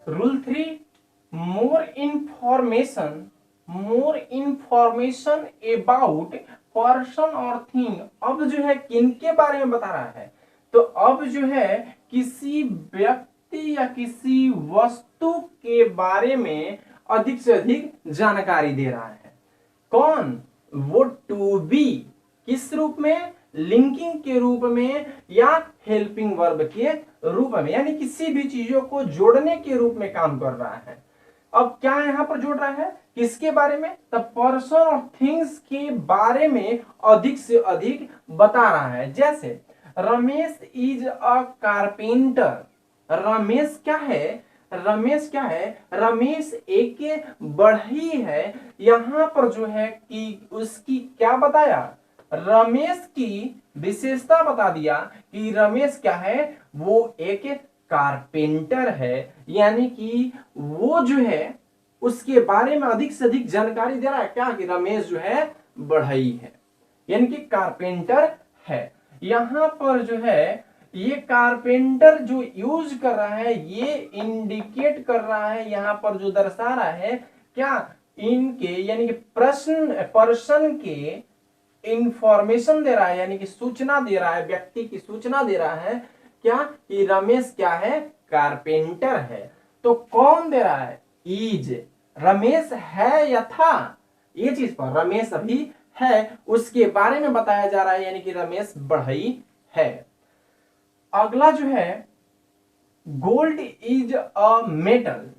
Rule 3, more information about person और thing. अब जो है किनके बारे में बता रहा है, तो अब जो है किसी व्यक्ति या किसी वस्तु के बारे में अधिक से अधिक जानकारी दे रहा है। कौन? वो टू बी किस रूप में? लिंकिंग के रूप में या हेल्पिंग वर्ब के रूप में, यानी किसी भी चीजों को जोड़ने के रूप में काम कर रहा है। अब क्या यहां पर जोड़ रहा है? किसके बारे में? द पर्सन और थिंग्स के बारे में अधिक से अधिक बता रहा है। जैसे Ramesh is a carpenter. Ramesh क्या है? रमेश क्या है? रमेश एक बढ़ई है। यहां पर जो है कि उसकी क्या बताया? रमेश की विशेषता बता दिया कि रमेश क्या है? वो एक कारपेंटर है, यानी कि वो जो है उसके बारे में अधिक से अधिक जानकारी दे रहा है। क्या? कि रमेश जो है बढ़ई है, यानी कि कारपेंटर है। यहां पर जो है ये कारपेंटर जो यूज कर रहा है, ये इंडिकेट कर रहा है, यहां पर जो दर्शा रहा है क्या? इनके यानी कि पर्सन के इंफॉर्मेशन दे रहा है, यानी कि सूचना दे रहा है, व्यक्ति की सूचना दे रहा है। क्या? कि रमेश क्या है? कारपेंटर है। तो कौन दे रहा है? इज। रमेश है या था, ये चीज पर रमेश अभी है, उसके बारे में बताया जा रहा है, यानी कि रमेश बढ़ई है। अगला जो है गोल्ड इज अ मेटल।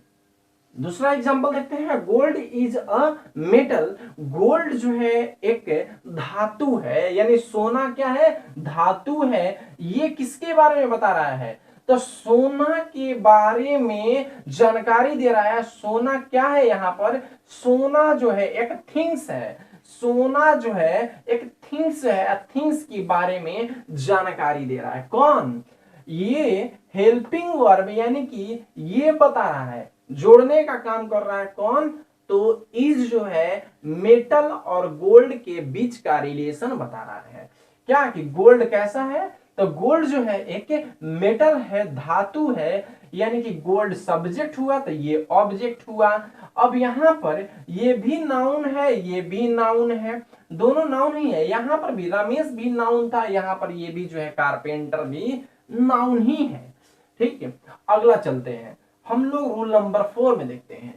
दूसरा एग्जांपल देखते हैं, gold is a metal. Gold जो है एक धातु है, यानी सोना क्या है? धातु है। ये किसके बारे में बता रहा है? तो सोना के बारे में जानकारी दे रहा है। सोना क्या है? यहां पर सोना जो है एक थिंग्स है। सोना जो है एक थिंग्स है, थिंग्स के बारे में जानकारी दे रहा है। कौन? ये हेल्पिंग वर्ब, यानी कि ये बता रहा है, जोड़ने का काम कर रहा है। कौन? तो इज जो है मेटल और गोल्ड के बीच का रिलेशन बता रहा है। क्या? कि गोल्ड कैसा है? तो गोल्ड जो है एक मेटल है, धातु है, यानी कि गोल्ड सब्जेक्ट हुआ तो ये ऑब्जेक्ट हुआ। अब यहां पर ये भी नाउन है, ये भी नाउन है, दोनों नाउन ही है। यहां पर भी रमेश भी नाउन था, यहां पर ये भी जो है कारपेंटर भी नाउन ही है। ठीक है, अगला चलते हैं, हम लोग रूल नंबर 4 में देखते हैं।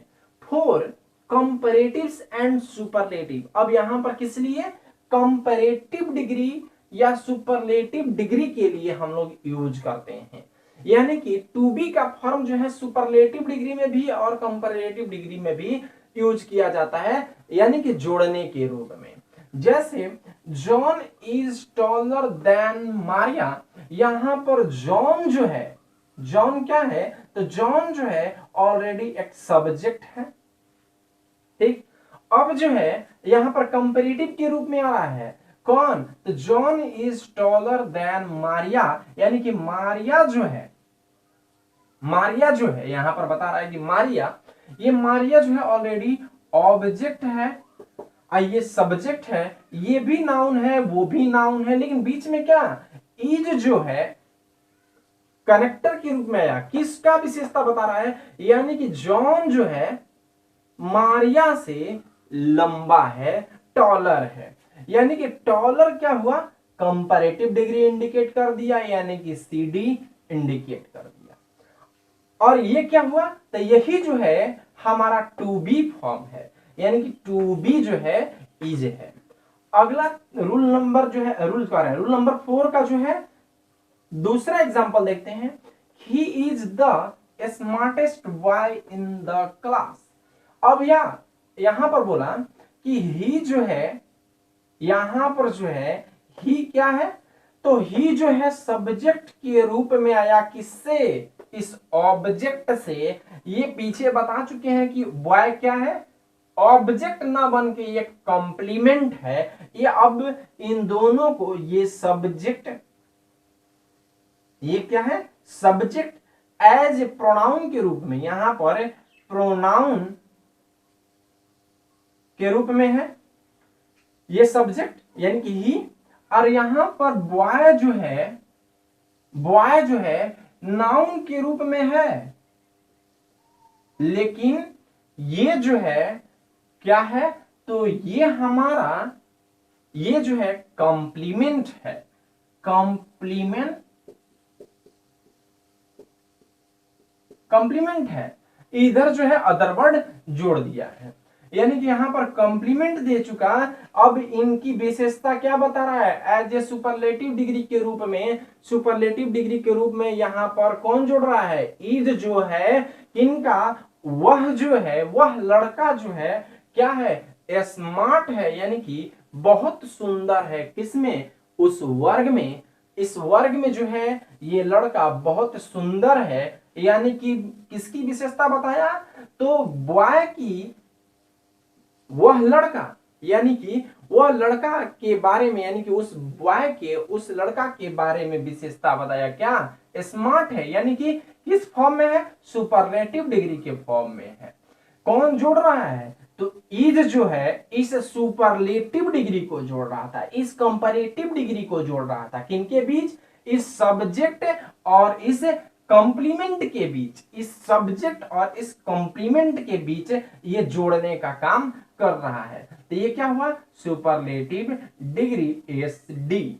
4, कंपैरेटिव्स एंड सुपरलेटिव। अब यहां पर किस लिए? कंपैरेटिव डिग्री या सुपरलेटिव डिग्री के लिए हम लोग यूज करते हैं। यानी कि टू बी का फॉर्म जो है सुपरलेटिव डिग्री में भी और कंपैरेटिव डिग्री में भी यूज किया जाता है, यानी कि जोड़ने के रूप में। जैसे John is taller than Maria. यहां पर जॉन जो है, जॉन क्या है? तो जॉन जो है ऑलरेडी एक सब्जेक्ट है। ठीक, अब जो है यहां पर कंपैरेटिव के रूप में आ रहा है। कौन? तो John is taller than Maria, यानी कि मारिया जो है, मारिया जो है यहां पर बता रहा है कि मारिया, ये मारिया जो है ऑलरेडी ऑब्जेक्ट है, ये सब्जेक्ट है, ये भी नाउन है, वो भी नाउन है, लेकिन बीच में क्या? इज जो है कनेक्टर के रूप में आया। किसका विशेषता बता रहा है? यानी कि जॉन जो है मारिया से लंबा है, टॉलर है, यानी कि टॉलर क्या हुआ? कंपैरेटिव डिग्री इंडिकेट कर दिया, यानी कि सीडी इंडिकेट कर दिया। और ये क्या हुआ? तो यही जो है हमारा टू बी फॉर्म है, यानी कि टू बी जो है इज है। अगला रूल नंबर जो है, रूल नंबर 4 का जो है दूसरा एग्जांपल देखते हैं। He is the smartest boy in the class. अब यहां पर बोला कि ही जो है, यहां पर जो है ही क्या है? तो ही जो है सब्जेक्ट के रूप में आया। किससे? इस ऑब्जेक्ट से। ये पीछे बता चुके हैं कि बॉय क्या है? ऑब्जेक्ट ना बन के ये कॉम्प्लीमेंट है। ये अब इन दोनों को, ये सब्जेक्ट, ये क्या है? सब्जेक्ट एज ए प्रोनाउन के रूप में, यहां पर प्रोनाउन के रूप में है ये सब्जेक्ट, यानी कि ही। और यहां पर बॉय जो है, बॉय जो है नाउन के रूप में है। लेकिन ये जो है क्या है, तो ये हमारा ये जो है कॉम्प्लीमेंट है, कॉम्प्लीमेंट कॉम्प्लीमेंट है। इधर जो है अदर वर्ड जोड़ दिया है, यानी कि यहां पर कॉम्प्लीमेंट दे चुका। अब इनकी विशेषता क्या बता रहा है, एज ए सुपरलेटिव डिग्री के रूप में, सुपरलेटिव डिग्री के रूप में यहां पर कौन जोड़ रहा है, इज जो है किनका, वह जो है, वह लड़का जो है क्या है, स्मार्ट है, यानी कि बहुत सुंदर है। किसमें, उस वर्ग में, इस वर्ग में जो है ये लड़का बहुत सुंदर है, यानी कि किसकी विशेषता बताया, तो बॉय की, वह लड़का, यानी कि वह लड़का के बारे में, यानी कि उस बॉय के, उस लड़का के बारे में विशेषता बताया, क्या, स्मार्ट है, यानी कि किस फॉर्म में है, सुपरलेटिव डिग्री के फॉर्म में है। कौन जोड़ रहा है, तो इज जो है इस सुपरलेटिव डिग्री को जोड़ रहा था, इस कंपैरेटिव डिग्री को जोड़ रहा था, किनके बीच, इस सब्जेक्ट और इस कॉम्प्लीमेंट के बीच, इस सब्जेक्ट और इस कॉम्प्लीमेंट के बीच ये जोड़ने का काम कर रहा है। तो ये क्या हुआ, सुपरलेटिव डिग्री, एस डी।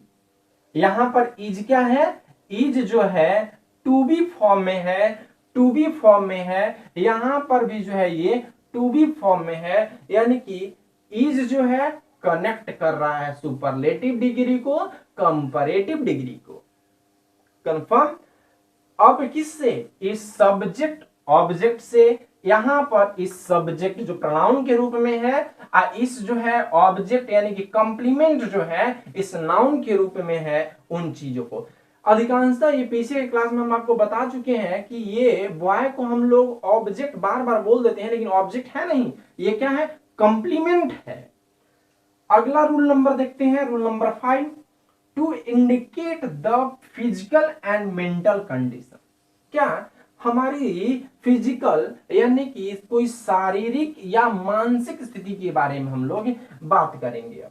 यहां पर इज क्या है, इज जो है टू बी फॉर्म में है, टू बी फॉर्म में है, यहां पर भी जो है ये टू बी फॉर्म में है, यानी कि इज जो है कनेक्ट कर रहा है सुपरलेटिव डिग्री को कंपैरेटिव डिग्री को। कंफर्म। अब किससे, इस सब्जेक्ट ऑब्जेक्ट से, यहां पर इस सब्जेक्ट जो प्रोनाउन के रूप में है, इस जो है ऑब्जेक्ट यानी कि कॉम्प्लीमेंट जो है इस नाउन के रूप में है, उन चीजों को। अधिकांशतः ये पीछे के क्लास में हम आपको बता चुके हैं कि ये बॉय को हम लोग ऑब्जेक्ट बार बार बोल देते हैं, लेकिन ऑब्जेक्ट है नहीं, ये क्या है, कॉम्प्लीमेंट है। अगला रूल नंबर देखते हैं, rule number 5, to indicate the physical and mental condition. क्या हमारी फिजिकल यानी कि कोई शारीरिक या मानसिक स्थिति के बारे में हम लोग बात करेंगे। अब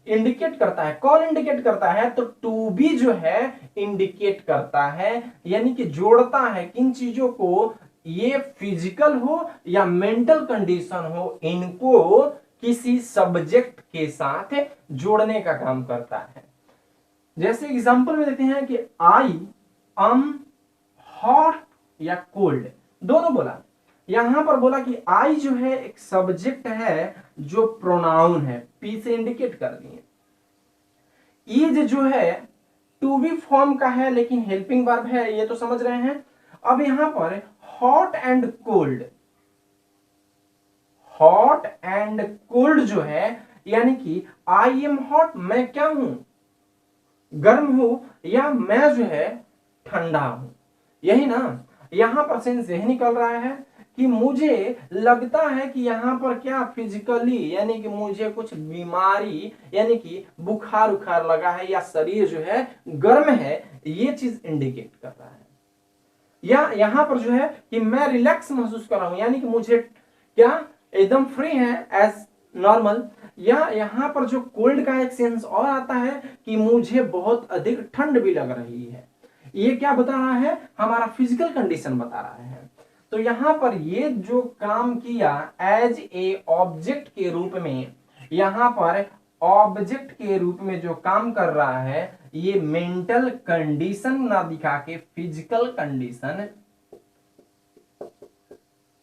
इंडिकेट करता है, कौन इंडिकेट करता है, तो टू बी जो है इंडिकेट करता है, यानी कि जोड़ता है किन चीजों को, ये फिजिकल हो या मेंटल कंडीशन हो, इनको किसी सब्जेक्ट के साथ जोड़ने का काम करता है। जैसे एग्जांपल में देखते हैं कि आई एम हॉट या कोल्ड, दोनों बोला। यहां पर बोला कि आई जो है एक सब्जेक्ट है जो प्रोनाउन है, पी से इंडिकेट कर दिए। इज जो है टू बी फॉर्म का है लेकिन हेल्पिंग वर्ब है, ये तो समझ रहे हैं। अब यहां पर hot and cold, hot and cold जो है, यानी कि आई एम हॉट, मैं क्या हूं, गर्म हूं, या मैं जो है ठंडा हूं, यही ना। यहां पर सेंस यही निकल रहा है कि मुझे लगता है कि यहां पर क्या फिजिकली, यानी कि मुझे कुछ बीमारी यानी कि बुखार उखार लगा है या शरीर जो है गर्म है, ये चीज इंडिकेट कर रहा है। या यहां पर जो है कि मैं रिलैक्स महसूस कर रहा हूं, यानी कि मुझे क्या एकदम फ्री है एज नॉर्मल। या यहां पर जो कोल्ड का एक सेंस और आता है कि मुझे बहुत अधिक ठंड भी लग रही है, ये क्या बता रहा है, हमारा फिजिकल कंडीशन बता रहा है। तो यहां पर ये जो काम किया एज ए ऑब्जेक्ट के रूप में, यहां पर ऑब्जेक्ट के रूप में जो काम कर रहा है, ये मेंटल कंडीशन ना दिखा के फिजिकल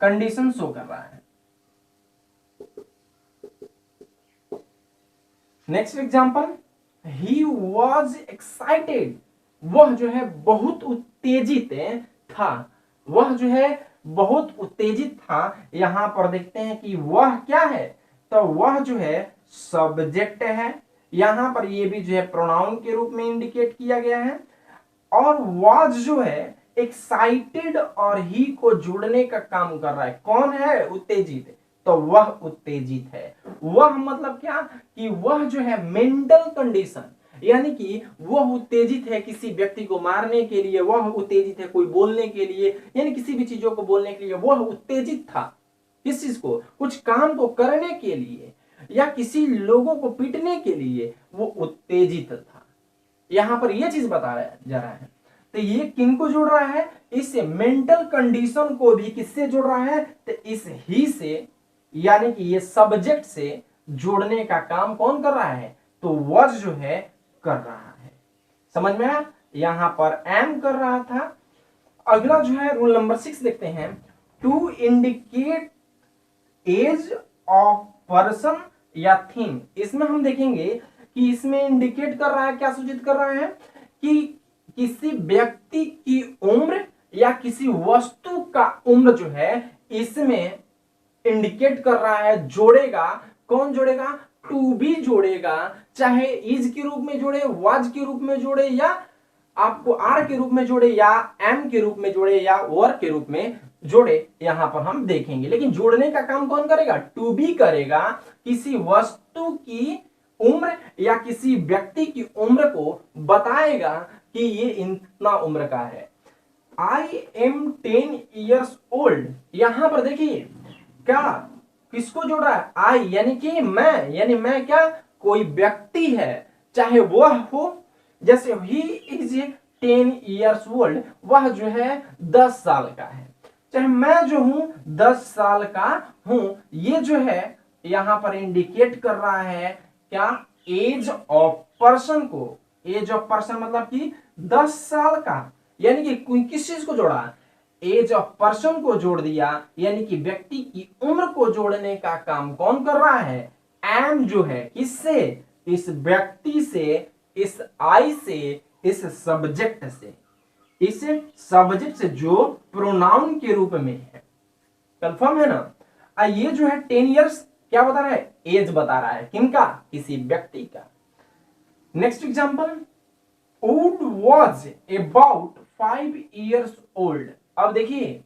कंडीशन शो कर रहा है। Next example, he was excited, वह जो है बहुत उत्तेजित था, वह जो है बहुत उत्तेजित था। यहां पर देखते हैं कि वह क्या है, तो वह जो है सब्जेक्ट है, यहां पर ये भी जो है प्रोनाउन के रूप में इंडिकेट किया गया है। और वॉज जो है एक्साइटेड और ही को जोड़ने का काम कर रहा है, कौन है उत्तेजित, तो वह उत्तेजित है। वह मतलब क्या, कि वह जो है मेंटल कंडीशन, यानी कि वह उत्तेजित है किसी व्यक्ति को मारने के लिए, वह उत्तेजित है कोई बोलने के लिए, यानी किसी भी चीजों को बोलने के लिए वह उत्तेजित था। किस चीज को, कुछ काम को करने के लिए या किसी लोगों को पीटने के लिए वो उत्तेजित था। यहां पर यह चीज बताया जा रहा है। तो ये किनको जोड़ रहा है, इस मेंटल कंडीशन को भी किससे जोड़ रहा है, तो इस ही से, यानी कि ये सब्जेक्ट से जोड़ने का काम कौन कर रहा है, तो वॉज जो है कर रहा है। समझ में आया, यहां पर एम कर रहा था। अगला जो है रूल नंबर 6 देखते हैं, to indicate age of person या थिंग। इसमें हम देखेंगे कि इसमें इंडिकेट कर रहा है, क्या सूचित कर रहा है, कि किसी व्यक्ति की उम्र या किसी वस्तु का उम्र जो है इसमें इंडिकेट कर रहा है, जोड़ेगा। कौन जोड़ेगा, टू बी जोड़ेगा, चाहे इज के रूप में जोड़े, वाज के रूप में जोड़े, या आपको आर के रूप में जोड़े, या एम के रूप में जोड़े, या वर के रूप में जोड़े, यहां पर हम देखेंगे। लेकिन जोड़ने का काम कौन करेगा, टू बी करेगा। किसी वस्तु की उम्र या किसी व्यक्ति की उम्र को बताएगा कि ये इतना उम्र का है। आई एम 10 years old, यहां पर देखिए क्या किसको जोड़ रहा है, आई यानी कि मैं, यानी मैं क्या, कोई व्यक्ति है, चाहे वह हो, जैसे ही इज 10 years old, वह जो है 10 साल का है, चाहे मैं जो हूं 10 साल का हूं। ये जो है यहां पर इंडिकेट कर रहा है क्या, एज ऑफ पर्सन को। एज ऑफ पर्सन मतलब कि 10 साल का, यानी कि कोई किस चीज को जोड़ा, एज ऑफ पर्सन को जोड़ दिया, यानी कि व्यक्ति की उम्र को जोड़ने का काम कौन कर रहा है, एम जो है, किससे, इस व्यक्ति से, इस आई से, इस सब्जेक्ट से, इस सब्जेक्ट से जो प्रोनाउन के रूप में है। कंफर्म है ना। ये जो है 10 years क्या बता रहा है, एज बता रहा है, किनका, किसी व्यक्ति का। Next example, would was about 5 years old। अब देखिए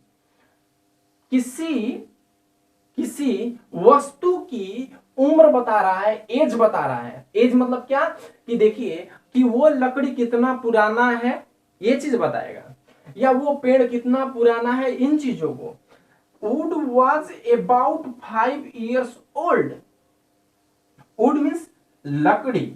किसी वस्तु की उम्र बता रहा है, एज बता रहा है। एज मतलब क्या, कि देखिए कि वो लकड़ी कितना पुराना है, ये चीज बताएगा, या वो पेड़ कितना पुराना है, इन चीजों को। Would was about 5 years old। Would means लकड़ी,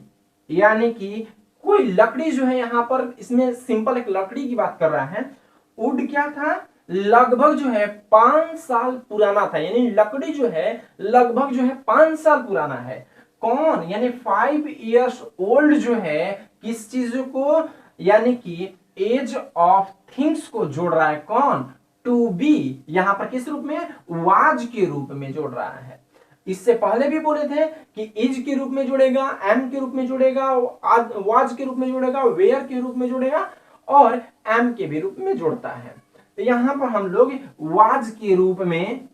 यानी कि कोई लकड़ी जो है, यहां पर इसमें सिंपल एक लकड़ी की बात कर रहा है। वुड क्या था, लगभग जो है 5 साल पुराना था, यानी लकड़ी जो है लगभग जो है 5 साल पुराना है। कौन, यानी 5 years old जो है किस चीज को, यानी कि एज ऑफ थिंग्स को जोड़ रहा है। कौन, टू बी, यहां पर किस रूप में, वाज के रूप में जोड़ रहा है। इससे पहले भी बोले थे कि इज के रूप में जोड़ेगा, एम के रूप में जोड़ेगा, वाज के रूप में जोड़ेगा, वेयर के रूप में जोड़ेगा, और एम के भी रूप में जोड़ता है। तो यहां पर हम लोग वाज के रूप में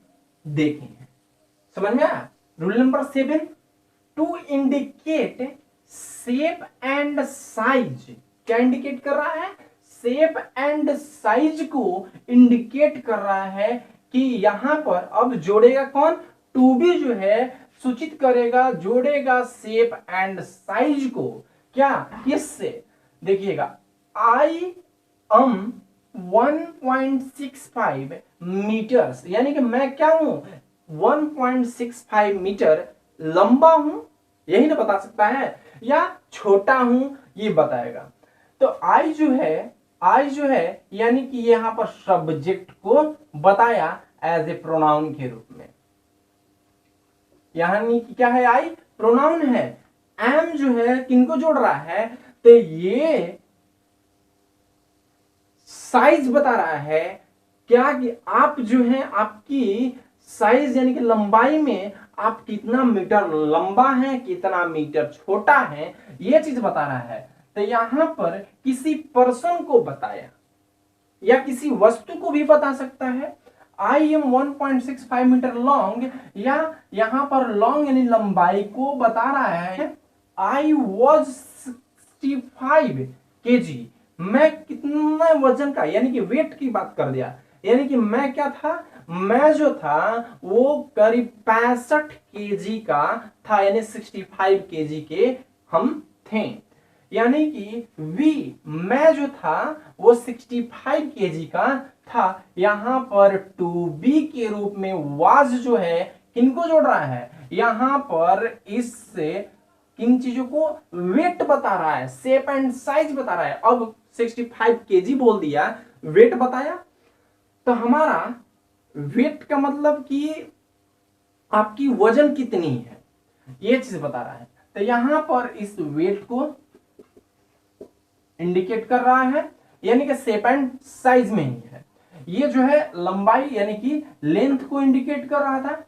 देखें। समझ में आया। Rule number 7, to indicate shape and size. क्या इंडिकेट कर रहा है, शेप एंड साइज को इंडिकेट कर रहा है कि यहां पर अब जोड़ेगा कौन, टू बी जो है सूचित करेगा, जोड़ेगा शेप एंड साइज को। क्या, किससे, देखिएगा, आई एम 1.65 मीटर्स, यानी कि मैं क्या हूं, 1.65 मीटर लंबा हूं, यही ना बता सकता है, या छोटा हूं, ये बताएगा। तो आई जो है यानी कि यहां पर सब्जेक्ट को बताया एज ए प्रोनाउन के रूप में, यानी कि क्या है, आई प्रोनाउन है। एम जो है किनको जोड़ रहा है, तो ये साइज बता रहा है, क्या कि आप जो है आपकी साइज यानी कि लंबाई में आप कितना मीटर लंबा है, कितना मीटर छोटा है, ये चीज बता रहा है। तो यहां पर किसी पर्सन को बताया या किसी वस्तु को भी बता सकता है। आई एम 1.65 मीटर लॉन्ग, या यहां पर लॉन्ग यानी लंबाई को बता रहा है। आई वॉज 65 kg, मैं कितना वजन का, यानी कि वेट की बात कर दिया, यानी कि मैं क्या था, मैं जो था वो करीब 65 kg का था, यानी 65 kg के हम थे। यानी कि वी, मैं जो था वो 65 kg का था। यहां पर टू बी के रूप में वाज जो है किनको जोड़ रहा है, यहां पर इससे किन चीजों को, वेट बता रहा है, शेप एंड साइज बता रहा है। अब 65 केजी बोल दिया, वेट बताया, तो हमारा वेट का मतलब कि आपकी वजन कितनी है, ये चीज बता रहा है। तो यहां पर इस वेट को इंडिकेट कर रहा है, यानी कि शेप एंड साइज में ही है। ये जो है लंबाई यानी कि लेंथ को इंडिकेट कर रहा था,